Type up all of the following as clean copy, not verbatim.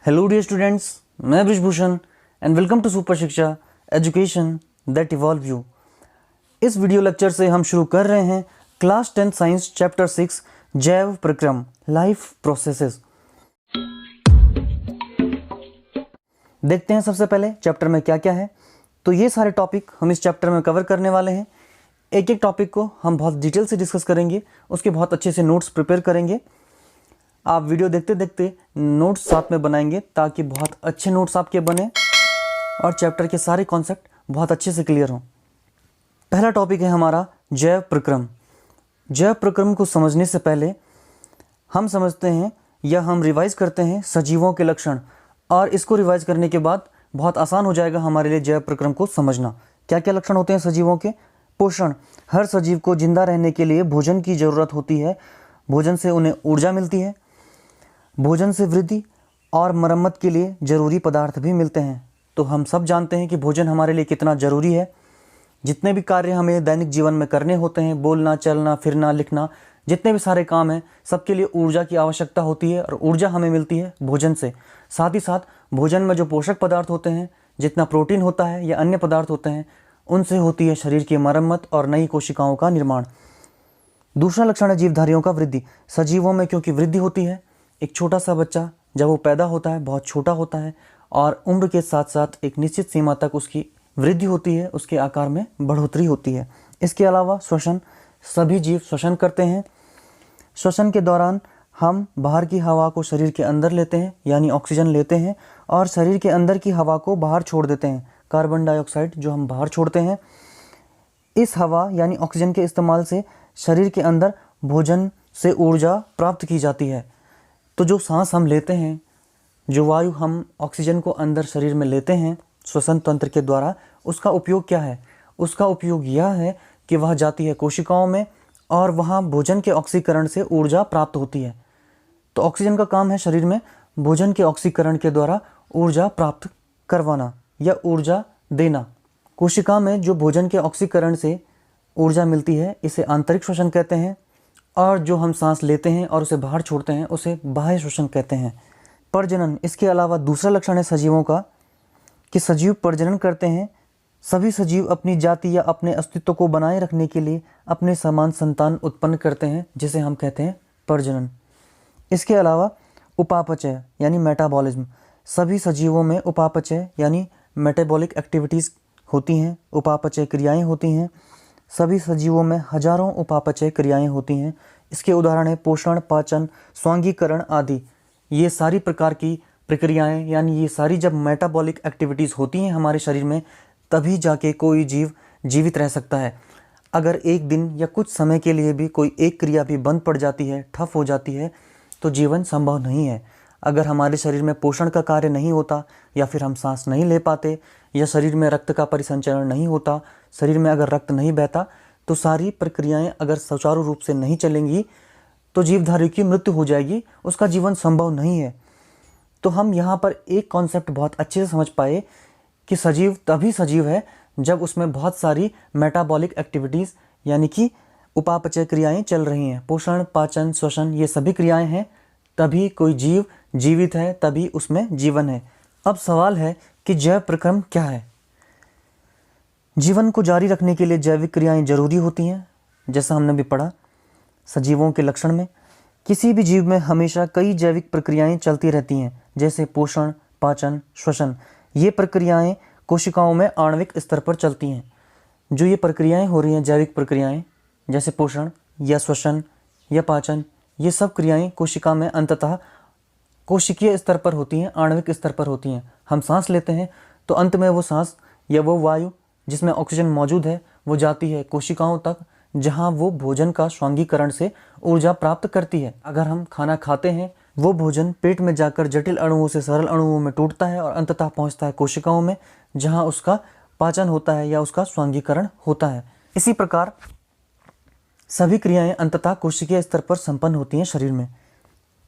Hello dear students, मैं Brijbhushan and welcome to super Shiksha education that evolve you. इस video lecture से हम शुरू कर रहे हैं क्लास 10 साइंस चैप्टर 6 जैव प्रक्रम लाइफ प्रोसेसेस। देखते हैं सबसे पहले चैप्टर में क्या क्या है। तो ये सारे टॉपिक हम इस चैप्टर में कवर करने वाले हैं। एक एक टॉपिक को हम बहुत डिटेल से डिस्कस करेंगे, उसके बहुत अच्छे से नोट्स प्रिपेयर करेंगे। आप वीडियो देखते देखते नोट्स साथ में बनाएंगे ताकि बहुत अच्छे नोट्स आपके बने और चैप्टर के सारे कॉन्सेप्ट बहुत अच्छे से क्लियर हों। पहला टॉपिक है हमारा जैव प्रक्रम। जैव प्रक्रम को समझने से पहले हम समझते हैं या हम रिवाइज करते हैं सजीवों के लक्षण, और इसको रिवाइज करने के बाद बहुत आसान हो जाएगा हमारे लिए जैव प्रक्रम को समझना। क्या क्या लक्षण होते हैं सजीवों के? पोषण। हर सजीव को जिंदा रहने के लिए भोजन की ज़रूरत होती है। भोजन से उन्हें ऊर्जा मिलती है। भोजन से वृद्धि और मरम्मत के लिए ज़रूरी पदार्थ भी मिलते हैं। तो हम सब जानते हैं कि भोजन हमारे लिए कितना ज़रूरी है। जितने भी कार्य हमें दैनिक जीवन में करने होते हैं, बोलना, चलना, फिरना, लिखना, जितने भी सारे काम हैं, सबके लिए ऊर्जा की आवश्यकता होती है और ऊर्जा हमें मिलती है भोजन से। साथ ही साथ भोजन में जो पोषक पदार्थ होते हैं, जितना प्रोटीन होता है या अन्य पदार्थ होते हैं, उनसे होती है शरीर की मरम्मत और नई कोशिकाओं का निर्माण। दूसरा लक्षण है जीवधारियों का वृद्धि। सजीवों में क्योंकि वृद्धि होती है, एक छोटा सा बच्चा जब वो पैदा होता है बहुत छोटा होता है और उम्र के साथ साथ एक निश्चित सीमा तक उसकी वृद्धि होती है, उसके आकार में बढ़ोतरी होती है। इसके अलावा श्वसन, सभी जीव श्वसन करते हैं। श्वसन के दौरान हम बाहर की हवा को शरीर के अंदर लेते हैं, यानी ऑक्सीजन लेते हैं, और शरीर के अंदर की हवा को बाहर छोड़ देते हैं, कार्बन डाइऑक्साइड जो हम बाहर छोड़ते हैं। इस हवा यानी ऑक्सीजन के इस्तेमाल से शरीर के अंदर भोजन से ऊर्जा प्राप्त की जाती है। तो जो सांस हम लेते हैं, जो वायु हम ऑक्सीजन को अंदर शरीर में लेते हैं श्वसन तंत्र के द्वारा, उसका उपयोग क्या है? उसका उपयोग यह है कि वह जाती है कोशिकाओं में और वहाँ भोजन के ऑक्सीकरण से ऊर्जा प्राप्त होती है। तो ऑक्सीजन का काम है शरीर में भोजन के ऑक्सीकरण के द्वारा ऊर्जा प्राप्त करवाना या ऊर्जा देना। कोशिका में जो भोजन के ऑक्सीकरण से ऊर्जा मिलती है, इसे आंतरिक श्वसन कहते हैं, और जो हम सांस लेते हैं और उसे बाहर छोड़ते हैं, उसे बाह्य श्वसन कहते हैं। प्रजनन, इसके अलावा दूसरा लक्षण है सजीवों का कि सजीव प्रजनन करते हैं। सभी सजीव अपनी जाति या अपने अस्तित्व को बनाए रखने के लिए अपने समान संतान उत्पन्न करते हैं, जिसे हम कहते हैं प्रजनन। इसके अलावा उपापचय यानी मेटाबॉलिज्म, सभी सजीवों में उपापचय यानी मेटाबॉलिक एक्टिविटीज़ होती हैं, उपापचय क्रियाएँ होती हैं। सभी सजीवों में हजारों उपापचय क्रियाएं होती हैं। इसके उदाहरण है पोषण, पाचन, स्वांगीकरण आदि। ये सारी प्रकार की प्रक्रियाएं यानी ये सारी जब मेटाबॉलिक एक्टिविटीज़ होती हैं हमारे शरीर में, तभी जाके कोई जीव जीवित रह सकता है। अगर एक दिन या कुछ समय के लिए भी कोई एक क्रिया भी बंद पड़ जाती है, ठप हो जाती है, तो जीवन संभव नहीं है। अगर हमारे शरीर में पोषण का कार्य नहीं होता, या फिर हम सांस नहीं ले पाते, या शरीर में रक्त का परिसंचरण नहीं होता, शरीर में अगर रक्त नहीं बहता, तो सारी प्रक्रियाएं अगर सुचारू रूप से नहीं चलेंगी तो जीवधारी की मृत्यु हो जाएगी, उसका जीवन संभव नहीं है। तो हम यहाँ पर एक कॉन्सेप्ट बहुत अच्छे से समझ पाए कि सजीव तभी सजीव है जब उसमें बहुत सारी मेटाबॉलिक एक्टिविटीज़ यानी कि उपापचय क्रियाएं चल रही हैं। पोषण, पाचन, श्वसन, ये सभी क्रियाएं हैं, तभी कोई जीव जीवित है, तभी उसमें जीवन है। अब सवाल है कि जैव प्रक्रम क्या है? जीवन को जारी रखने के लिए जैविक क्रियाएं जरूरी होती हैं। जैसा हमने भी पढ़ा सजीवों के लक्षण में, किसी भी जीव में हमेशा कई जैविक प्रक्रियाएं चलती रहती हैं, जैसे पोषण, पाचन, श्वसन। ये प्रक्रियाएं कोशिकाओं में आणविक स्तर पर चलती हैं। जो ये प्रक्रियाएं हो रही हैं, जैविक प्रक्रियाएं, जैसे पोषण या श्वसन या पाचन, ये सब क्रियाएं कोशिका में अंततः कोशिकीय स्तर पर होती हैं, आणविक स्तर पर होती हैं। हम सांस लेते हैं तो अंत में वो सांस या वो वायु जिसमें ऑक्सीजन मौजूद है, वो जाती है कोशिकाओं तक, जहां वो भोजन का स्वांगीकरण से ऊर्जा प्राप्त करती है। अगर हम खाना खाते हैं, वो भोजन पेट में जाकर जटिल अणुओं से सरल अणुओं में टूटता है और अंततः पहुंचता है कोशिकाओं में, जहां उसका पाचन होता है या उसका स्वांगीकरण होता है। इसी प्रकार सभी क्रियाएं अंततः कोशिकीय स्तर पर संपन्न होती हैं शरीर में।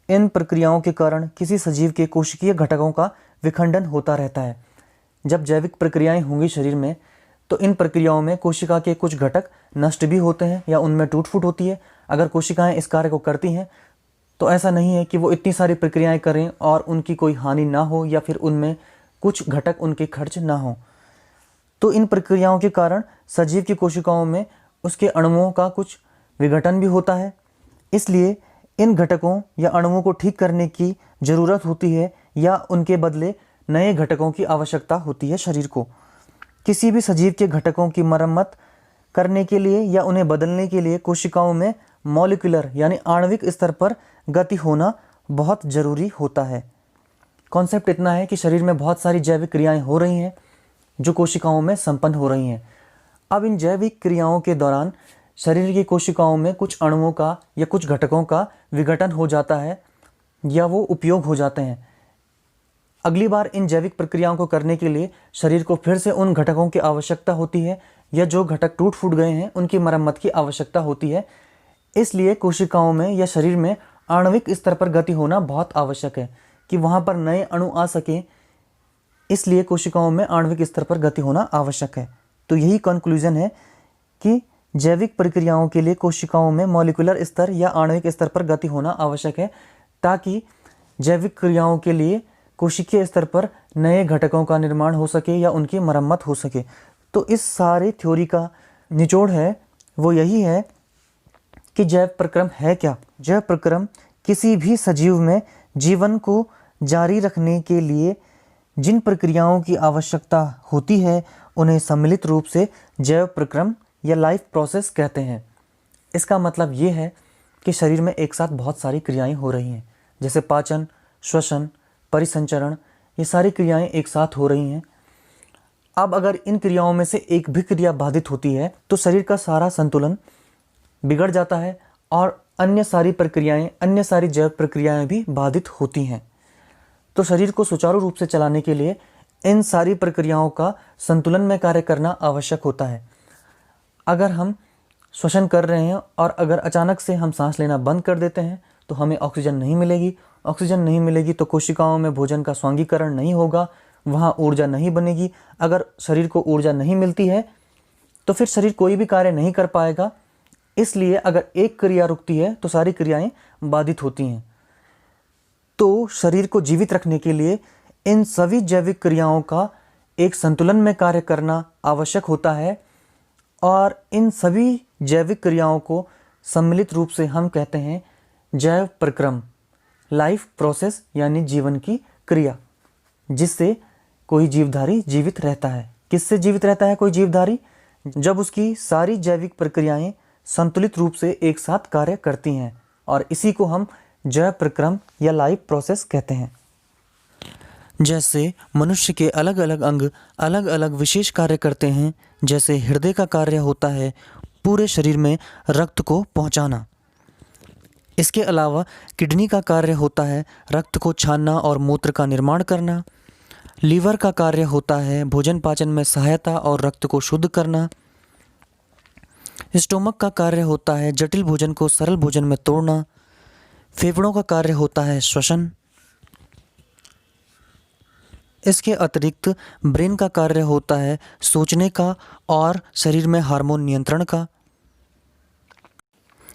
इन प्रक्रियाओं के कारण किसी सजीव के कोशिकीय घटकों का विखंडन होता रहता है। जब जैविक प्रक्रियाएं होंगी शरीर में, तो इन प्रक्रियाओं में कोशिका के कुछ घटक नष्ट भी होते हैं या उनमें टूट फूट होती है। अगर कोशिकाएं इस कार्य को करती हैं तो ऐसा नहीं है कि वो इतनी सारी प्रक्रियाएं करें और उनकी कोई हानि ना हो या फिर उनमें कुछ घटक उनके खर्च ना हो। तो इन प्रक्रियाओं के कारण सजीव की कोशिकाओं में उसके अणुओं का कुछ विघटन भी होता है। इसलिए इन घटकों या अणुओं को ठीक करने की ज़रूरत होती है या उनके बदले नए घटकों की आवश्यकता होती है शरीर को। किसी भी सजीव के घटकों की मरम्मत करने के लिए या उन्हें बदलने के लिए कोशिकाओं में मॉलिक्यूलर यानी आणविक स्तर पर गति होना बहुत ज़रूरी होता है। कॉन्सेप्ट इतना है कि शरीर में बहुत सारी जैविक क्रियाएं हो रही हैं जो कोशिकाओं में संपन्न हो रही हैं। अब इन जैविक क्रियाओं के दौरान शरीर की कोशिकाओं में कुछ अणुओं का या कुछ घटकों का विघटन हो जाता है या वो उपयोग हो जाते हैं। अगली बार इन जैविक प्रक्रियाओं को करने के लिए शरीर को फिर से उन घटकों की आवश्यकता होती है या जो घटक टूट फूट गए हैं उनकी मरम्मत की आवश्यकता होती है। इसलिए कोशिकाओं में या शरीर में आणविक स्तर पर गति होना बहुत आवश्यक है कि वहाँ पर नए अणु आ सकें। इसलिए कोशिकाओं में आणविक स्तर पर गति होना आवश्यक है। तो यही कंक्लूजन है कि जैविक प्रक्रियाओं के लिए कोशिकाओं में मॉलिक्यूलर स्तर या आणविक स्तर पर गति होना आवश्यक है ताकि जैविक क्रियाओं के लिए कोशिकीय स्तर पर नए घटकों का निर्माण हो सके या उनकी मरम्मत हो सके। तो इस सारे थ्योरी का निचोड़ है वो यही है कि जैव प्रक्रम है क्या। जैव प्रक्रम किसी भी सजीव में जीवन को जारी रखने के लिए जिन प्रक्रियाओं की आवश्यकता होती है उन्हें सम्मिलित रूप से जैव प्रक्रम या लाइफ प्रोसेस कहते हैं। इसका मतलब ये है कि शरीर में एक साथ बहुत सारी क्रियाएं हो रही हैं, जैसे पाचन, श्वसन, परिसंचरण, ये सारी क्रियाएं एक साथ हो रही हैं। अब अगर इन क्रियाओं में से एक भी क्रिया बाधित होती है तो शरीर का सारा संतुलन बिगड़ जाता है और अन्य सारी जैव प्रक्रियाएं भी बाधित होती हैं। तो शरीर को सुचारू रूप से चलाने के लिए इन सारी प्रक्रियाओं का संतुलन में कार्य करना आवश्यक होता है। अगर हम श्वसन कर रहे हैं और अगर अचानक से हम सांस लेना बंद कर देते हैं तो हमें ऑक्सीजन नहीं मिलेगी। ऑक्सीजन नहीं मिलेगी तो कोशिकाओं में भोजन का स्वांगीकरण नहीं होगा, वहाँ ऊर्जा नहीं बनेगी। अगर शरीर को ऊर्जा नहीं मिलती है तो फिर शरीर कोई भी कार्य नहीं कर पाएगा। इसलिए अगर एक क्रिया रुकती है तो सारी क्रियाएं बाधित होती हैं। तो शरीर को जीवित रखने के लिए इन सभी जैविक क्रियाओं का एक संतुलन में कार्य करना आवश्यक होता है और इन सभी जैविक क्रियाओं को सम्मिलित रूप से हम कहते हैं जैव प्रक्रम, लाइफ प्रोसेस यानी जीवन की क्रिया, जिससे कोई जीवधारी जीवित रहता है। किससे जीवित रहता है कोई जीवधारी? जब उसकी सारी जैविक प्रक्रियाएं संतुलित रूप से एक साथ कार्य करती हैं और इसी को हम जैव प्रक्रम या लाइफ प्रोसेस कहते हैं। जैसे मनुष्य के अलग अलग अंग अलग अलग विशेष कार्य करते हैं। जैसे हृदय का कार्य होता है पूरे शरीर में रक्त को पहुंचाना। इसके अलावा किडनी का कार्य होता है रक्त को छानना और मूत्र का निर्माण करना। लीवर का कार्य होता है भोजन पाचन में सहायता और रक्त को शुद्ध करना। स्टोमक का कार्य होता है जटिल भोजन को सरल भोजन में तोड़ना। फेफड़ों का कार्य होता है श्वसन। इसके अतिरिक्त ब्रेन का कार्य होता है सोचने का और शरीर में हार्मोन नियंत्रण का।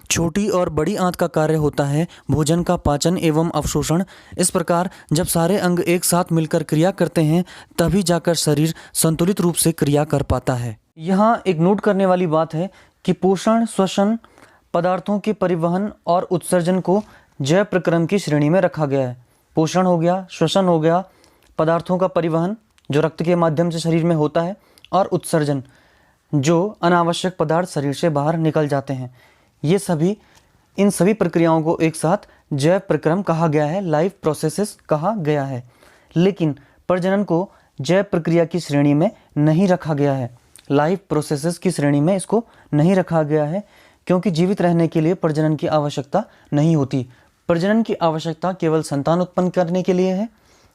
छोटी और बड़ी आंत का कार्य होता है भोजन का पाचन एवं अवशोषण। इस प्रकार जब सारे अंग एक साथ मिलकर क्रिया करते हैं तभी जाकर शरीर संतुलित रूप से क्रिया कर पाता है। यहाँ एक नोट करने वाली बात है कि पोषण, श्वसन, पदार्थों के परिवहन और उत्सर्जन को जैव प्रक्रम की श्रेणी में रखा गया है। पोषण हो गया, श्वसन हो गया, पदार्थों का परिवहन जो रक्त के माध्यम से शरीर में होता है, और उत्सर्जन जो अनावश्यक पदार्थ शरीर से बाहर निकल जाते हैं। इन सभी प्रक्रियाओं को एक साथ जैव प्रक्रम कहा गया है, लाइफ प्रोसेसेस कहा गया है। लेकिन प्रजनन को जैव प्रक्रिया की श्रेणी में नहीं रखा गया है, लाइफ प्रोसेसेस की श्रेणी में इसको नहीं रखा गया है, क्योंकि जीवित रहने के लिए प्रजनन की आवश्यकता नहीं होती। प्रजनन की आवश्यकता केवल संतान उत्पन्न करने के लिए है,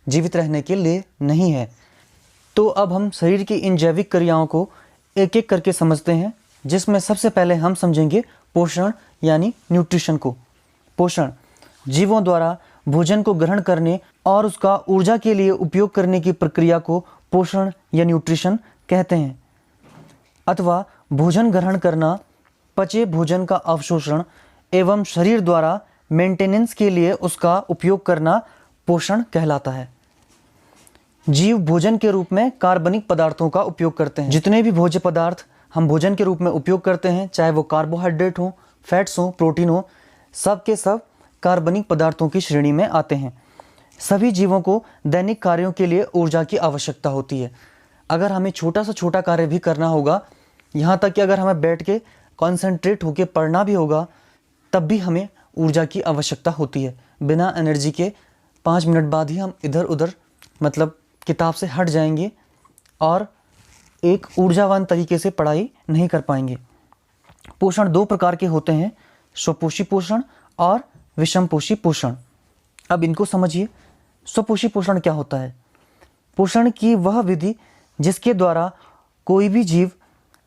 जीवित रहने के लिए नहीं है। तो अब हम शरीर की इन जैविक क्रियाओं को एक एक करके समझते हैं, जिसमें सबसे पहले हम समझेंगे पोषण यानी न्यूट्रिशन को। पोषण जीवों द्वारा भोजन को ग्रहण करने और उसका ऊर्जा के लिए उपयोग करने की प्रक्रिया को पोषण या न्यूट्रिशन कहते हैं। अथवा भोजन ग्रहण करना, पचे भोजन का अवशोषण एवं शरीर द्वारा मेंटेनेंस के लिए उसका उपयोग करना पोषण कहलाता है। जीव भोजन के रूप में कार्बनिक पदार्थों का उपयोग करते हैं। जितने भी भोज्य पदार्थ हम भोजन के रूप में उपयोग करते हैं, चाहे वो कार्बोहाइड्रेट हो, फैट्स हो, प्रोटीन हो, सब के सब कार्बनिक पदार्थों की श्रेणी में आते हैं। सभी जीवों को दैनिक कार्यों के लिए ऊर्जा की आवश्यकता होती है। अगर हमें छोटा से छोटा कार्य भी करना होगा, यहाँ तक कि अगर हमें बैठ के कॉन्सेंट्रेट होकर पढ़ना भी होगा, तब भी हमें ऊर्जा की आवश्यकता होती है। बिना एनर्जी के 5 मिनट बाद ही हम इधर उधर मतलब किताब से हट जाएंगे और एक ऊर्जावान तरीके से पढ़ाई नहीं कर पाएंगे। पोषण 2 प्रकार के होते हैं, स्वपोषी पोषण और विषमपोषी पोषण। अब इनको समझिए। स्वपोषी पोषण क्या होता है? पोषण की वह विधि जिसके द्वारा कोई भी जीव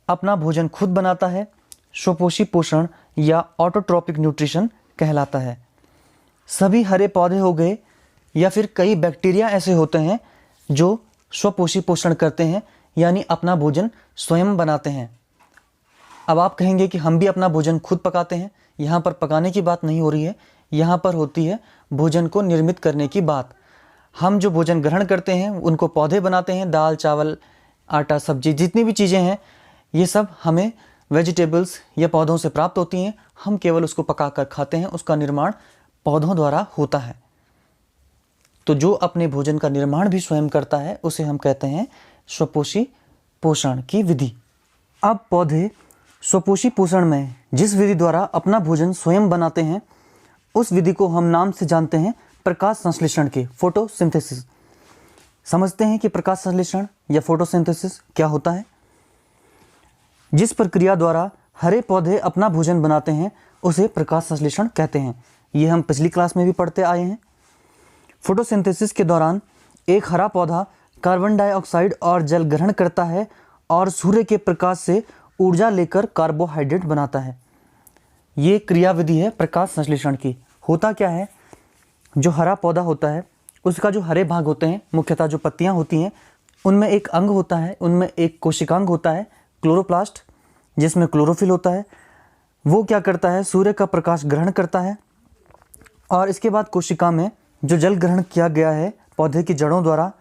अपना भोजन खुद बनाता है, स्वपोषी पोषण या ऑटोट्रॉपिक न्यूट्रिशन कहलाता है। सभी हरे पौधे हो गए या फिर कई बैक्टीरिया ऐसे होते हैं जो स्वपोषी पोषण करते हैं, यानी अपना भोजन स्वयं बनाते हैं। अब आप कहेंगे कि हम भी अपना भोजन खुद पकाते हैं। यहाँ पर पकाने की बात नहीं हो रही है, यहाँ पर होती है भोजन को निर्मित करने की बात। हम जो भोजन ग्रहण करते हैं उनको पौधे बनाते हैं। दाल, चावल, आटा, सब्जी, जितनी भी चीज़ें हैं ये सब हमें वेजिटेबल्स या पौधों से प्राप्त होती हैं। हम केवल उसको पका कर खाते हैं, उसका निर्माण पौधों द्वारा होता है। तो जो अपने भोजन का निर्माण भी स्वयं करता है उसे हम कहते हैं स्वपोषी पोषण की विधि। अब पौधे स्वपोषी पोषण में जिस विधि द्वारा अपना भोजन स्वयं बनाते हैं उस विधि को हम नाम से जानते हैं प्रकाश संश्लेषण के, फोटोसिंथेसिस। समझते हैं कि प्रकाश संश्लेषण या फोटोसिंथेसिस क्या होता है। जिस प्रक्रिया द्वारा हरे पौधे अपना भोजन बनाते हैं उसे प्रकाश संश्लेषण कहते हैं। ये हम पिछली क्लास में भी पढ़ते आए हैं। फोटोसिंथेसिस के दौरान एक हरा पौधा कार्बन डाइऑक्साइड और जल ग्रहण करता है और सूर्य के प्रकाश से ऊर्जा लेकर कार्बोहाइड्रेट बनाता है। ये क्रियाविधि है प्रकाश संश्लेषण की। होता क्या है, जो हरा पौधा होता है उसका जो हरे भाग होते हैं, मुख्यतः जो पत्तियां होती हैं, उनमें एक अंग होता है, उनमें एक कोशिकांग होता है क्लोरोप्लास्ट, जिसमें क्लोरोफिल होता है। वो क्या करता है, सूर्य का प्रकाश ग्रहण करता है और इसके बाद कोशिका में जो जल ग्रहण किया गया है पौधे की जड़ों द्वारा,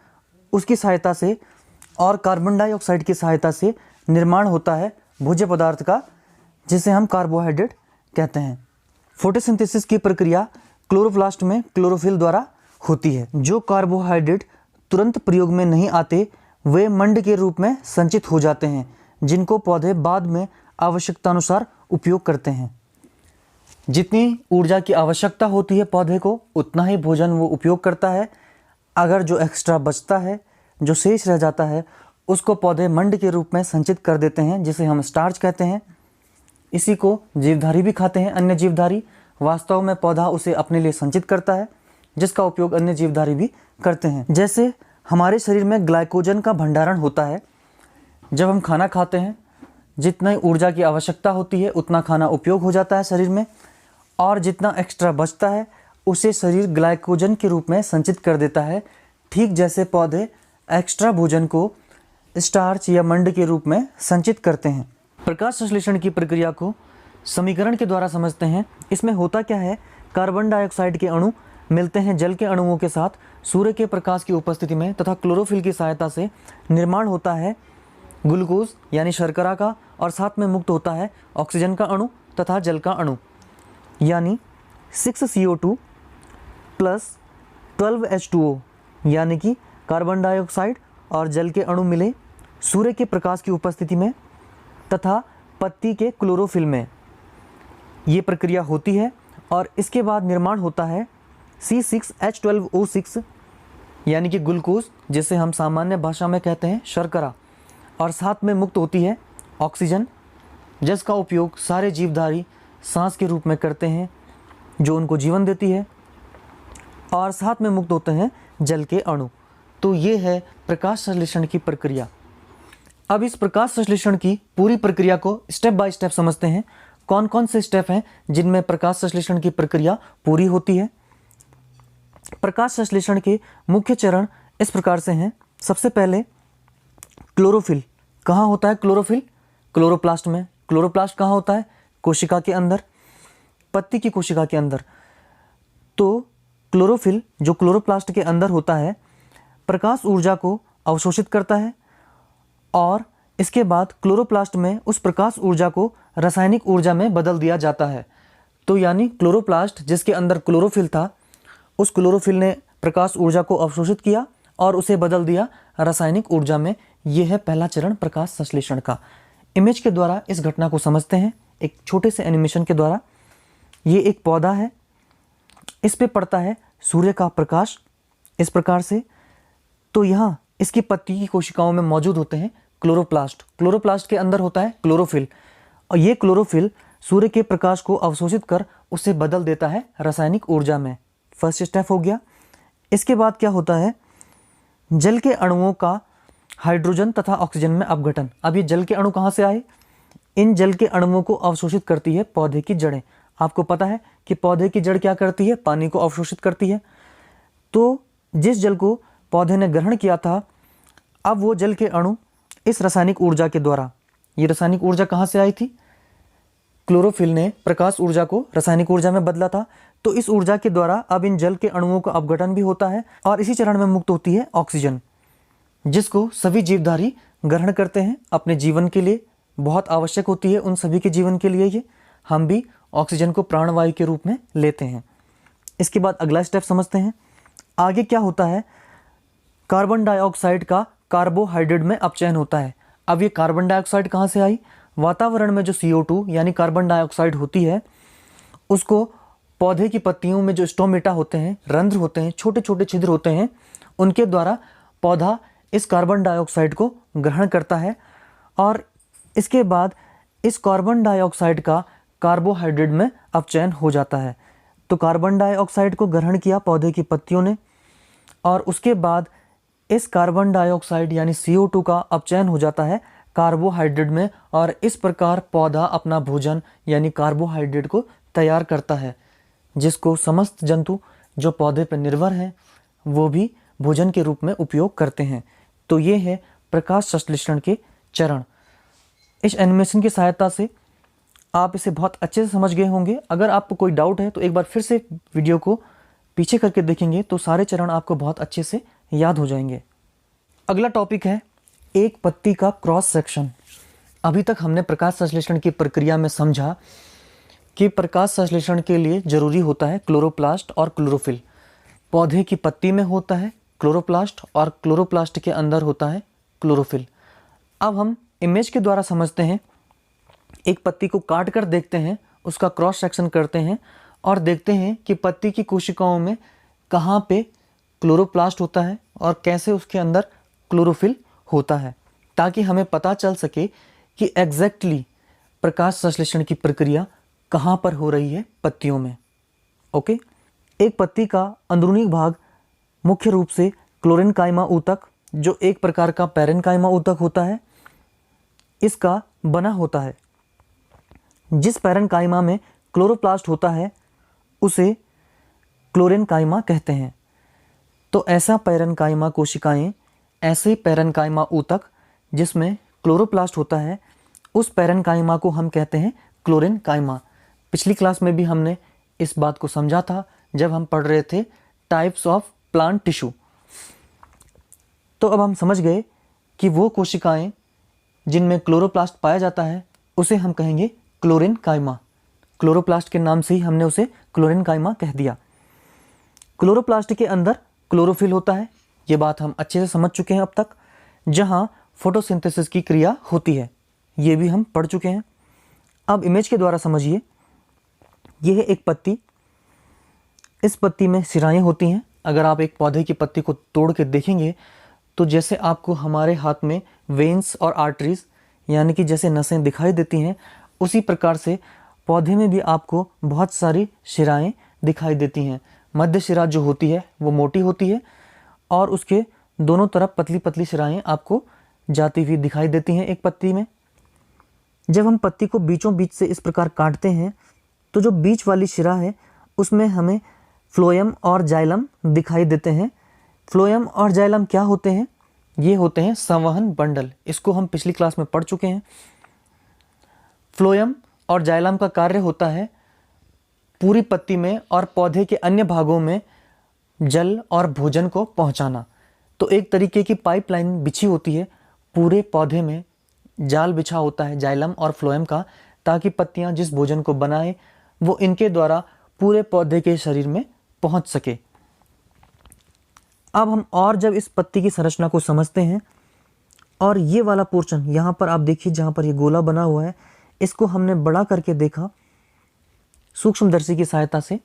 उसकी सहायता से और कार्बन डाइऑक्साइड की सहायता से निर्माण होता है भोज्य पदार्थ का, जिसे हम कार्बोहाइड्रेट कहते हैं। फोटोसिंथेसिस की प्रक्रिया क्लोरोप्लास्ट में क्लोरोफिल द्वारा होती है। जो कार्बोहाइड्रेट तुरंत प्रयोग में नहीं आते वे मंड के रूप में संचित हो जाते हैं, जिनको पौधे बाद में आवश्यकतानुसार उपयोग करते हैं। जितनी ऊर्जा की आवश्यकता होती है पौधे को, उतना ही भोजन वो उपयोग करता है। अगर जो एक्स्ट्रा बचता है, जो शेष रह जाता है, उसको पौधे मंड के रूप में संचित कर देते हैं, जिसे हम स्टार्च कहते हैं। इसी को जीवधारी भी खाते हैं, अन्य जीवधारी। वास्तव में पौधा उसे अपने लिए संचित करता है, जिसका उपयोग अन्य जीवधारी भी करते हैं। जैसे हमारे शरीर में ग्लाइकोजन का भंडारण होता है। जब हम खाना खाते हैं, जितना ऊर्जा की आवश्यकता होती है उतना खाना उपयोग हो जाता है शरीर में, और जितना एक्स्ट्रा बचता है उसे शरीर ग्लाइकोजन के रूप में संचित कर देता है। ठीक जैसे पौधे एक्स्ट्रा भोजन को स्टार्च या मंड के रूप में संचित करते हैं। प्रकाश संश्लेषण की प्रक्रिया को समीकरण के द्वारा समझते हैं। इसमें होता क्या है, कार्बन डाइऑक्साइड के अणु मिलते हैं जल के अणुओं के साथ सूर्य के प्रकाश की उपस्थिति में, तथा क्लोरोफिल की सहायता से निर्माण होता है ग्लूकोज यानी शर्करा का, और साथ में मुक्त होता है ऑक्सीजन का अणु तथा जल का अणु, यानी 6CO2 प्लस 12H2O, यानी कि कार्बन डाइऑक्साइड और जल के अणु मिले सूर्य के प्रकाश की उपस्थिति में तथा पत्ती के क्लोरोफिल में। ये प्रक्रिया होती है और इसके बाद निर्माण होता है C6H12O6, यानी कि ग्लूकोज, जिसे हम सामान्य भाषा में कहते हैं शर्करा, और साथ में मुक्त होती है ऑक्सीजन, जिसका उपयोग सारे जीवधारी सांस के रूप में करते हैं, जो उनको जीवन देती है, और साथ में मुक्त होते हैं जल के अणु। तो ये है प्रकाश संश्लेषण की प्रक्रिया। अब इस प्रकाश संश्लेषण की पूरी प्रक्रिया को स्टेप बाय स्टेप समझते हैं। कौन कौन से स्टेप हैं जिनमें प्रकाश संश्लेषण की प्रक्रिया पूरी होती है। प्रकाश संश्लेषण के मुख्य चरण इस प्रकार से हैं। सबसे पहले क्लोरोफिल। कहाँ होता है क्लोरोफिल? क्लोरोप्लास्ट में। क्लोरोप्लास्ट कहाँ होता है? कोशिका के अंदर, पत्ती की कोशिका के अंदर। तो क्लोरोफिल जो क्लोरोप्लास्ट के अंदर होता है प्रकाश ऊर्जा को अवशोषित करता है और इसके बाद क्लोरोप्लास्ट में उस प्रकाश ऊर्जा को रासायनिक ऊर्जा में बदल दिया जाता है। तो यानी क्लोरोप्लास्ट जिसके अंदर क्लोरोफिल था, उस क्लोरोफिल ने प्रकाश ऊर्जा को अवशोषित किया और उसे बदल दिया रासायनिक ऊर्जा में। यह है पहला चरण प्रकाश संश्लेषण का। इमेज के द्वारा इस घटना को समझते हैं, एक छोटे से एनिमेशन के द्वारा। ये एक पौधा है, इस पे पड़ता है सूर्य का प्रकाश इस प्रकार से। तो यहाँ इसकी पत्ती की कोशिकाओं में मौजूद होते हैं क्लोरोप्लास्ट। क्लोरोप्लास्ट के अंदर होता है क्लोरोफिल और ये क्लोरोफिल सूर्य के प्रकाश को अवशोषित कर उसे बदल देता है रासायनिक ऊर्जा में। फर्स्ट स्टेप हो गया। इसके बाद क्या होता है, जल के अणुओं का हाइड्रोजन तथा ऑक्सीजन में अपघटन। अब ये जल के अणु कहाँ से आए? इन जल के अणुओं को अवशोषित करती है पौधे की जड़ें। आपको पता है कि पौधे की जड़ क्या करती है? पानी को अवशोषित करती है। तो जिस जल को पौधे ने ग्रहण किया था, अब वो जल के अणु इस रासायनिक ऊर्जा के द्वारा, ये रासायनिक ऊर्जा कहाँ से आई थी? क्लोरोफिल ने प्रकाश ऊर्जा को रासायनिक ऊर्जा में बदला था। तो इस ऊर्जा के द्वारा अब इन जल के अणुओं का अपघटन भी होता है और इसी चरण में मुक्त होती है ऑक्सीजन, जिसको सभी जीवधारी ग्रहण करते हैं अपने जीवन के लिए। बहुत आवश्यक होती है उन सभी के जीवन के लिए ये। हम भी ऑक्सीजन को प्राणवायु के रूप में लेते हैं। इसके बाद अगला स्टेप समझते हैं। आगे क्या होता है, कार्बन डाइऑक्साइड का कार्बोहाइड्रेट में अपचयन होता है। अब ये कार्बन डाइऑक्साइड कहाँ से आई? वातावरण में जो CO2 यानी कार्बन डाइऑक्साइड होती है, उसको पौधे की पत्तियों में जो स्टोमेटा होते हैं, रंध्र होते हैं, छोटे छोटे छिद्र होते हैं, उनके द्वारा पौधा इस कार्बन डाइऑक्साइड को ग्रहण करता है और इसके बाद इस कार्बन डाइऑक्साइड का कार्बोहाइड्रेट में अपचयन हो जाता है। तो कार्बन डाइऑक्साइड को ग्रहण किया पौधे की पत्तियों ने और उसके बाद इस कार्बन डाइऑक्साइड यानी CO2 का अपचयन हो जाता है कार्बोहाइड्रेट में और इस प्रकार पौधा अपना भोजन यानी कार्बोहाइड्रेट को तैयार करता है, जिसको समस्त जंतु जो पौधे पर निर्भर हैं वो भी भोजन के रूप में उपयोग करते हैं। तो ये है प्रकाश संश्लेषण के चरण। इस एनिमेशन की सहायता से आप इसे बहुत अच्छे से समझ गए होंगे। अगर आपको कोई डाउट है तो एक बार फिर से वीडियो को पीछे करके देखेंगे तो सारे चरण आपको बहुत अच्छे से याद हो जाएंगे। अगला टॉपिक है एक पत्ती का क्रॉस सेक्शन। अभी तक हमने प्रकाश संश्लेषण की प्रक्रिया में समझा कि प्रकाश संश्लेषण के लिए जरूरी होता है क्लोरोप्लास्ट और क्लोरोफिल। पौधे की पत्ती में होता है क्लोरोप्लास्ट और क्लोरोप्लास्ट के अंदर होता है क्लोरोफिल। अब हम इमेज के द्वारा समझते हैं। एक पत्ती को काट कर देखते हैं, उसका क्रॉस सेक्शन करते हैं और देखते हैं कि पत्ती की कोशिकाओं में कहाँ पे क्लोरोप्लास्ट होता है और कैसे उसके अंदर क्लोरोफिल होता है, ताकि हमें पता चल सके कि एग्जैक्टली प्रकाश संश्लेषण की प्रक्रिया कहाँ पर हो रही है पत्तियों में। ओके, एक पत्ती का अंदरूनी भाग मुख्य रूप से क्लोरेनकाइमा ऊतक, जो एक प्रकार का पैरेनकाइमा ऊतक होता है, इसका बना होता है। जिस पैरेनकाइमा में क्लोरोप्लास्ट होता है उसे क्लोरेनकाइमा कहते हैं। तो ऐसा पैरेनकाइमा कोशिकाएं, ऐसे पैरेनकाइमा ऊतक जिसमें क्लोरोप्लास्ट होता है, उस पैरेनकाइमा को हम कहते हैं क्लोरेनकाइमा। पिछली क्लास में भी हमने इस बात को समझा था जब हम पढ़ रहे थे टाइप्स ऑफ प्लांट टिश्यू। तो अब हम समझ गए कि वो कोशिकाएं जिनमें क्लोरोप्लास्ट पाया जाता है उसे हम कहेंगे क्लोरेनकाइमा। क्लोरोप्लास्ट के नाम से ही हमने उसे क्लोरेनकाइमा कह दिया। क्लोरोप्लास्ट के अंदर क्लोरोफिल होता है, ये बात हम अच्छे से समझ चुके हैं अब तक। जहाँ फोटोसिंथेसिस की क्रिया होती है, ये भी हम पढ़ चुके हैं। अब इमेज के द्वारा समझिए। यह है एक पत्ती, इस पत्ती में शिराएं होती हैं। अगर आप एक पौधे की पत्ती को तोड़ के देखेंगे तो जैसे आपको हमारे हाथ में वेन्स और आर्टरीज यानी कि जैसे नसें दिखाई देती हैं, उसी प्रकार से पौधे में भी आपको बहुत सारी शिराएं दिखाई देती हैं। मध्य शिरा जो होती है वो मोटी होती है और उसके दोनों तरफ पतली पतली शिराएं आपको जाती हुई दिखाई देती हैं एक पत्ती में। जब हम पत्ती को बीचों बीच से इस प्रकार काटते हैं तो जो बीच वाली शिरा है उसमें हमें फ्लोएम और जाइलम दिखाई देते हैं। फ्लोएम और जाइलम क्या होते हैं? ये होते हैं संवहन बंडल। इसको हम पिछली क्लास में पढ़ चुके हैं। फ्लोएम और जाइलम का कार्य होता है पूरी पत्ती में और पौधे के अन्य भागों में जल और भोजन को पहुंचाना। तो एक तरीके की पाइपलाइन बिछी होती है, पूरे पौधे में जाल बिछा होता है जाइलम और फ्लोएम का, ताकि पत्तियां जिस भोजन को बनाए वो इनके द्वारा पूरे पौधे के शरीर में पहुंच सके। अब हम और जब इस पत्ती की संरचना को समझते हैं, और ये वाला पोर्शन यहाँ पर आप देखिए जहाँ पर ये गोला बना हुआ है, इसको हमने बड़ा करके देखा सूक्ष्मदर्शी की सहायता से।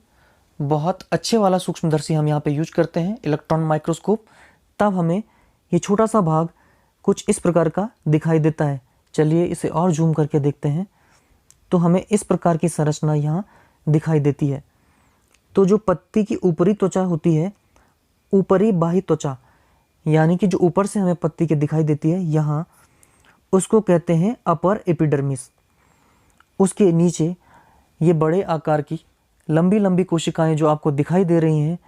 बहुत अच्छे वाला सूक्ष्मदर्शी हम यहाँ पे यूज करते हैं, इलेक्ट्रॉन माइक्रोस्कोप। तब हमें ये छोटा सा भाग कुछ इस प्रकार का दिखाई देता है। चलिए इसे और जूम करके देखते हैं, तो हमें इस प्रकार की संरचना यहाँ दिखाई देती है। तो जो पत्ती की ऊपरी त्वचा होती है, ऊपरी बाह्य त्वचा, यानी कि जो ऊपर से हमें पत्ती की दिखाई देती है यहाँ, उसको कहते हैं अपर एपिडर्मिस। उसके नीचे ये बड़े आकार की लंबी लंबी कोशिकाएं जो आपको दिखाई दे रही हैं,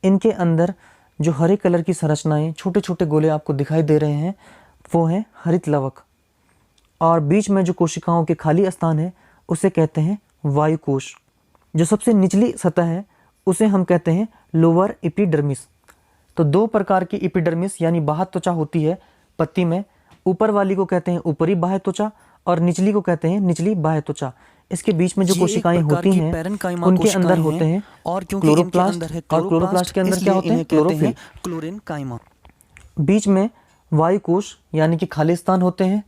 इनके अंदर जो हरे कलर की संरचनाएं, छोटे छोटे गोले आपको दिखाई दे रहे हैं, वो हैं हरित लवक। और बीच में जो कोशिकाओं के खाली स्थान है उसे कहते हैं वायुकोश। जो सबसे निचली सतह है उसे हम कहते हैं लोअर एपिडर्मिस। तो दो प्रकार की एपिडर्मिस यानी बाह्य त्वचा होती है पत्ती में। ऊपर वाली को कहते हैं ऊपरी बाह्य त्वचा और निचली को कहते हैं निचली बाह्य त्वचा। इसके बीच में जो कोशिकाएं होती हैं उनके अंदर होते हैं और क्लोरोप्लास्ट, और क्लोरोप्लास्ट के अंदर क्या होते हैं? Chlorophyll, chlorenchyma. बीच में वायुकोश यानी कि खाली स्थान होते हैं,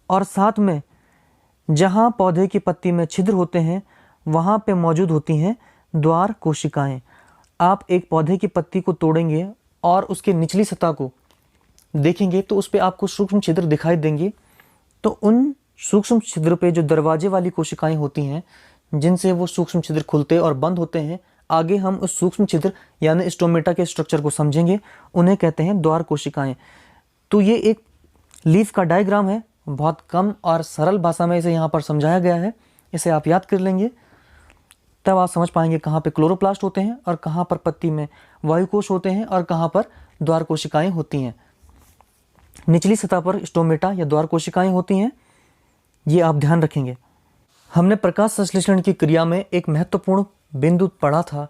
और साथ में जहाँ पौधे की पत्ती में छिद्र होते हैं वहाँ पे मौजूद होती हैं द्वार कोशिकाएं। आप एक पौधे की पत्ती को तोड़ेंगे और उसके निचली सतह को देखेंगे तो उस पर आपको सूक्ष्म छिद्र दिखाई देंगे। तो उन सूक्ष्म छिद्र पे जो दरवाजे वाली कोशिकाएं होती हैं, जिनसे वो सूक्ष्म छिद्र खुलते और बंद होते हैं, आगे हम उस सूक्ष्म छिद्र यानी स्टोमेटा के स्ट्रक्चर को समझेंगे, उन्हें कहते हैं द्वार कोशिकाएं। तो ये एक लीफ का डायग्राम है, बहुत कम और सरल भाषा में इसे यहाँ पर समझाया गया है। इसे आप याद कर लेंगे, तब आप समझ पाएंगे कहाँ पे क्लोरोप्लास्ट होते हैं और कहाँ पर पत्ती में वायुकोश होते हैं और कहाँ पर द्वार कोशिकाएं होती हैं। निचली सतह पर स्टोमेटा या द्वार कोशिकाएं होती हैं, ये आप ध्यान रखेंगे। हमने प्रकाश संश्लेषण की क्रिया में एक महत्वपूर्ण बिंदु पढ़ा था,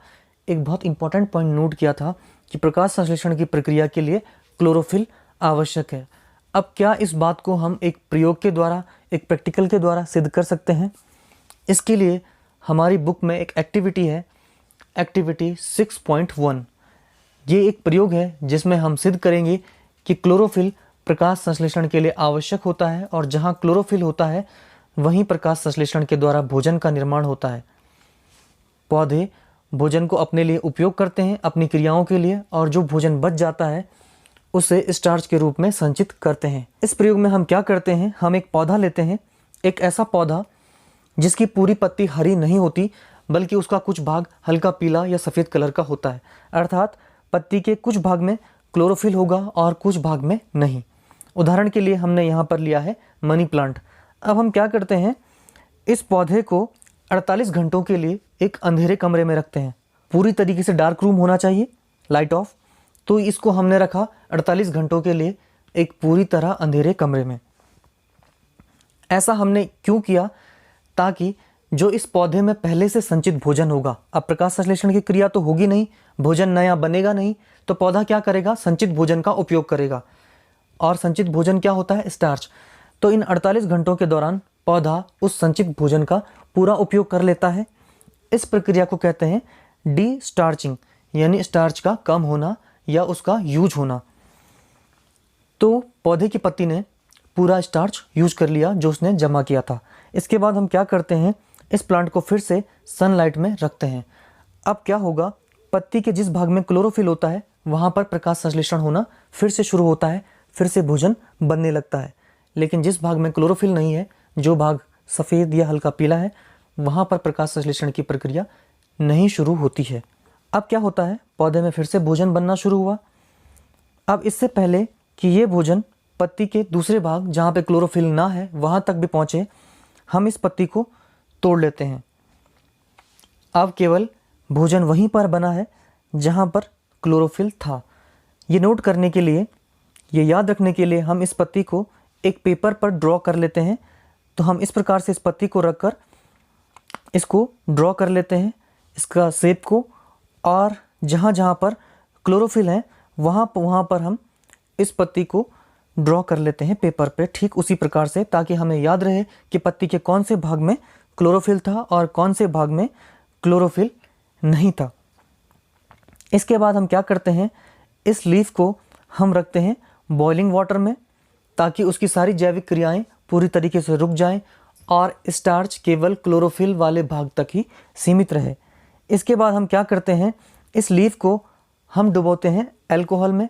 एक बहुत इंपॉर्टेंट पॉइंट नोट किया था कि प्रकाश संश्लेषण की प्रक्रिया के लिए क्लोरोफिल आवश्यक है। अब क्या इस बात को हम एक प्रयोग के द्वारा, एक प्रैक्टिकल के द्वारा सिद्ध कर सकते हैं? इसके लिए हमारी बुक में एक एक्टिविटी है, एक्टिविटी 6.1। ये एक प्रयोग है जिसमें हम सिद्ध करेंगे कि क्लोरोफिल प्रकाश संश्लेषण के लिए आवश्यक होता है, और जहाँ क्लोरोफिल होता है वहीं प्रकाश संश्लेषण के द्वारा भोजन का निर्माण होता है। पौधे भोजन को अपने लिए उपयोग करते हैं, अपनी क्रियाओं के लिए, और जो भोजन बच जाता है उसे स्टार्च के रूप में संचित करते हैं। इस प्रयोग में हम क्या करते हैं, हम एक पौधा लेते हैं, एक ऐसा पौधा जिसकी पूरी पत्ती हरी नहीं होती, बल्कि उसका कुछ भाग हल्का पीला या सफ़ेद कलर का होता है। अर्थात पत्ती के कुछ भाग में क्लोरोफिल होगा और कुछ भाग में नहीं। उदाहरण के लिए हमने यहाँ पर लिया है मनी प्लांट। अब हम क्या करते हैं, इस पौधे को 48 घंटों के लिए एक अंधेरे कमरे में रखते हैं। पूरी तरीके से डार्क रूम होना चाहिए, लाइट ऑफ। तो इसको हमने रखा 48 घंटों के लिए एक पूरी तरह अंधेरे कमरे में। ऐसा हमने क्यों किया? ताकि जो इस पौधे में पहले से संचित भोजन होगा, अब प्रकाश संश्लेषण की क्रिया तो होगी नहीं, भोजन नया बनेगा नहीं, तो पौधा क्या करेगा? संचित भोजन का उपयोग करेगा। और संचित भोजन क्या होता है? स्टार्च। तो इन 48 घंटों के दौरान पौधा उस संचित भोजन का पूरा उपयोग कर लेता है। इस प्रक्रिया को कहते हैं डी स्टार्चिंग, यानी स्टार्च का कम होना या उसका यूज होना। तो पौधे की पत्ती ने पूरा स्टार्च यूज कर लिया जो उसने जमा किया था। इसके बाद हम क्या करते हैं, इस प्लांट को फिर से सनलाइट में रखते हैं। अब क्या होगा, पत्ती के जिस भाग में क्लोरोफिल होता है वहाँ पर प्रकाश संश्लेषण होना फिर से शुरू होता है, फिर से भोजन बनने लगता है। लेकिन जिस भाग में क्लोरोफिल नहीं है, जो भाग सफ़ेद या हल्का पीला है, वहाँ पर प्रकाश संश्लेषण की प्रक्रिया नहीं शुरू होती है। अब क्या होता है, पौधे में फिर से भोजन बनना शुरू हुआ। अब इससे पहले कि ये भोजन पत्ती के दूसरे भाग जहाँ पे क्लोरोफिल ना है वहाँ तक भी पहुँचे, हम इस पत्ती को तोड़ लेते हैं। अब केवल भोजन वहीं पर बना है जहाँ पर क्लोरोफिल था। ये नोट करने के लिए ये याद रखने के लिए हम इस पत्ती को एक पेपर पर ड्रॉ कर लेते हैं। तो हम इस प्रकार से इस पत्ती को रखकर इसको ड्रॉ कर लेते हैं, इसका शेप को, और जहाँ जहाँ पर क्लोरोफिल है वहाँ पर हम इस पत्ती को ड्रॉ कर लेते हैं पेपर पे, ठीक उसी प्रकार से, ताकि हमें याद रहे कि पत्ती के कौन से भाग में क्लोरोफिल था और कौन से भाग में क्लोरोफिल नहीं था। इसके बाद हम क्या करते हैं, इस लीफ को हम रखते हैं बॉइलिंग वाटर में, ताकि उसकी सारी जैविक क्रियाएं पूरी तरीके से रुक जाएं और स्टार्च केवल क्लोरोफिल वाले भाग तक ही सीमित रहे। इसके बाद हम क्या करते हैं, इस लीफ को हम डुबोते हैं अल्कोहल में,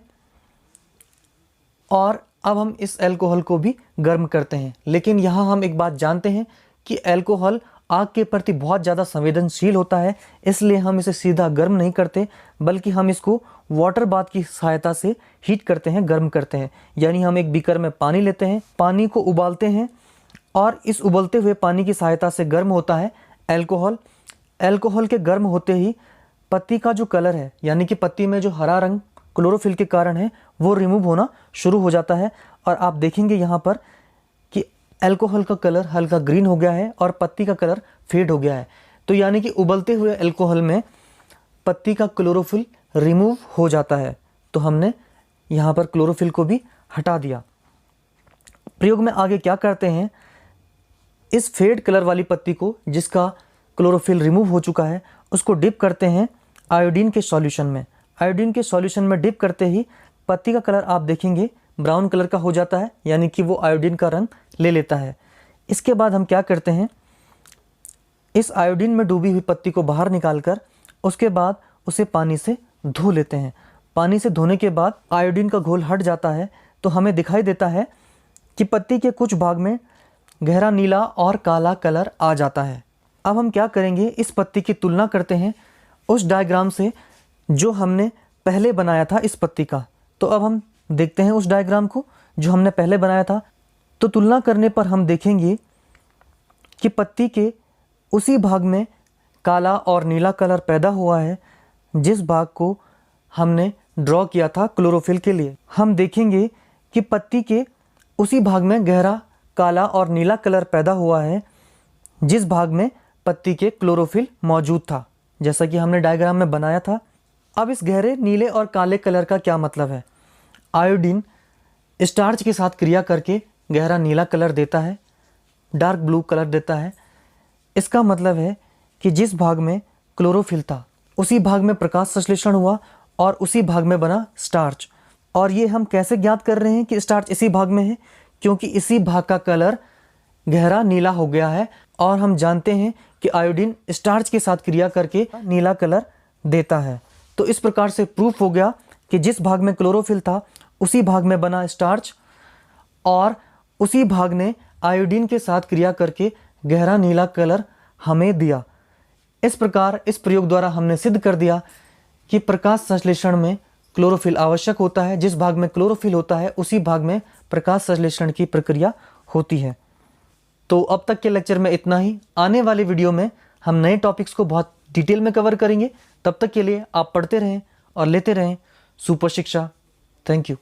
और अब हम इस अल्कोहल को भी गर्म करते हैं। लेकिन यहाँ हम एक बात जानते हैं कि अल्कोहल आग के प्रति बहुत ज़्यादा संवेदनशील होता है, इसलिए हम इसे सीधा गर्म नहीं करते, बल्कि हम इसको वाटर बाथ की सहायता से हीट करते हैं, गर्म करते हैं। यानी हम एक बीकर में पानी लेते हैं, पानी को उबालते हैं, और इस उबलते हुए पानी की सहायता से गर्म होता है अल्कोहल। अल्कोहल के गर्म होते ही पत्ती का जो कलर है, यानी कि पत्ती में जो हरा रंग क्लोरोफिल के कारण है, वो रिमूव होना शुरू हो जाता है। और आप देखेंगे यहाँ पर कि अल्कोहल का कलर हल्का ग्रीन हो गया है और पत्ती का कलर फेड हो गया है। तो यानी कि उबलते हुए अल्कोहल में पत्ती का क्लोरोफिल रिमूव हो जाता है। तो हमने यहाँ पर क्लोरोफिल को भी हटा दिया। प्रयोग में आगे क्या करते हैं, इस फेड कलर वाली पत्ती को, जिसका क्लोरोफिल रिमूव हो चुका है, उसको डिप करते हैं आयोडीन के सॉल्यूशन में। आयोडीन के सॉल्यूशन में डिप करते ही पत्ती का कलर आप देखेंगे ब्राउन कलर का हो जाता है, यानी कि वो आयोडीन का रंग ले लेता है। इसके बाद हम क्या करते हैं, इस आयोडीन में डूबी हुई पत्ती को बाहर निकालकर उसके बाद उसे पानी से धो लेते हैं। पानी से धोने के बाद आयोडीन का घोल हट जाता है, तो हमें दिखाई देता है कि पत्ती के कुछ भाग में गहरा नीला और काला कलर आ जाता है। अब हम क्या करेंगे, इस पत्ती की तुलना करते हैं उस डायग्राम से जो हमने पहले बनाया था इस पत्ती का। तो अब हम देखते हैं उस डायग्राम को जो हमने पहले बनाया था। तो तुलना करने पर हम देखेंगे कि पत्ती के उसी भाग में काला और नीला कलर पैदा हुआ है जिस भाग को हमने ड्रॉ किया था क्लोरोफिल के लिए। हम देखेंगे कि पत्ती के उसी भाग में गहरा काला और नीला कलर पैदा हुआ है जिस भाग में पत्ती के क्लोरोफिल मौजूद था, जैसा कि हमने डायग्राम में बनाया था। अब इस गहरे नीले और काले कलर का क्या मतलब है, आयोडीन स्टार्च के साथ क्रिया करके गहरा नीला कलर देता है, डार्क ब्लू कलर देता है। इसका मतलब है कि जिस भाग में क्लोरोफिल था उसी भाग में प्रकाश संश्लेषण हुआ और उसी भाग में बना स्टार्च। और ये हम कैसे ज्ञात कर रहे हैं कि स्टार्च इसी भाग में है, क्योंकि इसी भाग का कलर गहरा नीला हो गया है, और हम जानते हैं कि आयोडीन स्टार्च के साथ क्रिया करके नीला कलर देता है। तो इस प्रकार से प्रूफ हो गया कि जिस भाग में क्लोरोफिल था उसी भाग में बना स्टार्च, और उसी भाग ने आयोडीन के साथ क्रिया करके गहरा नीला कलर हमें दिया। इस प्रकार इस प्रयोग द्वारा हमने सिद्ध कर दिया कि प्रकाश संश्लेषण में क्लोरोफिल आवश्यक होता है। जिस भाग में क्लोरोफिल होता है उसी भाग में प्रकाश संश्लेषण की प्रक्रिया होती है। तो अब तक के लेक्चर में इतना ही। आने वाले वीडियो में हम नए टॉपिक्स को बहुत डिटेल में कवर करेंगे। तब तक के लिए आप पढ़ते रहें और लेते रहें सुपर शिक्षा। Thank you.